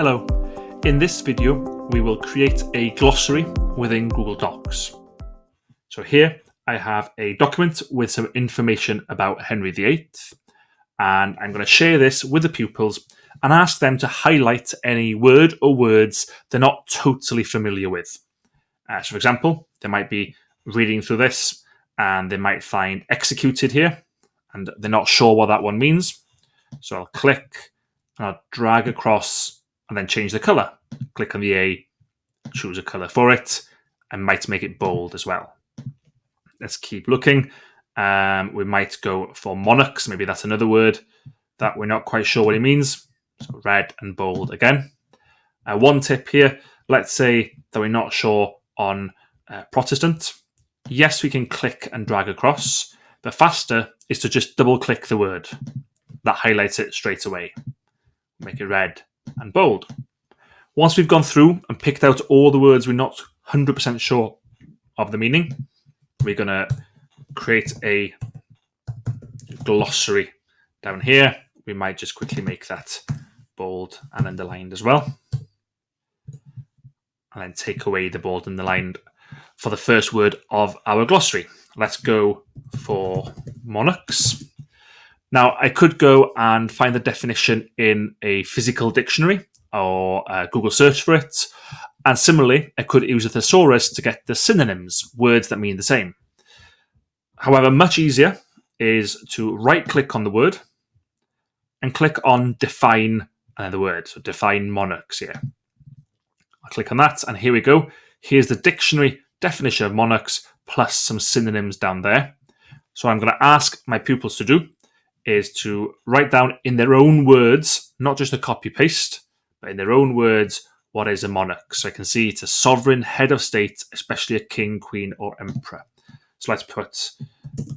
Hello, in this video we will create a glossary within Google Docs. So here I have a document with some information about Henry VIII, and I'm going to share this with the pupils and ask them to highlight any word or words they're not totally familiar with. So for example, they might be reading through this and they might find executed here and they're not sure what that one means. So I'll click and I'll drag across and then change the color. Click on the A, choose a color for it, and might make it bold as well. Let's keep looking. We might go for monarchs. Maybe that's another word that we're not quite sure what it means. So red and bold again. One tip here, let's say that we're not sure on Protestant. Yes, we can click and drag across, but faster is to just double click the word. That highlights it straight away. Make it red and bold. Once we've gone through and picked out all the words we're not 100% sure of the meaning, we're going to create a glossary down here. We might just quickly make that bold and underlined as well. And then take away the bold and underlined for the first word of our glossary. Let's go for monarchs. Now, I could go and find the definition in a physical dictionary or Google search for it. And similarly, I could use a thesaurus to get the synonyms, words that mean the same. However, much easier is to right-click on the word and click on define another word. So define monarchs here. I'll click on that, and here we go. Here's the dictionary definition of monarchs plus some synonyms down there. So what I'm going to ask my pupils to do is to write down in their own words, not just a copy-paste, but in their own words, what is a monarch. So I can see it's a sovereign head of state, especially a king, queen, or emperor. So let's put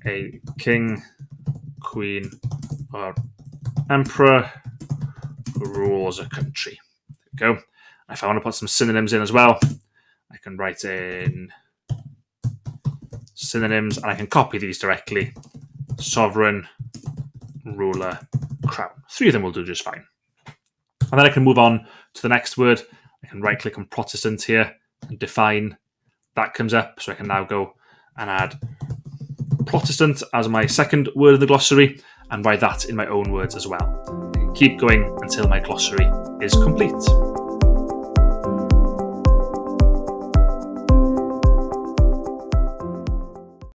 a king, queen, or emperor who rules a country. There we go. If I want to put some synonyms in as well, I can write in synonyms and I can copy these directly. Sovereign, ruler, crown. 3 of them will do just fine. And then I can move on to the next word. I can right click on Protestant here and define. That comes up, so I can now go and add Protestant as my second word in the glossary and write that in my own words as well. I can keep going until my glossary is complete.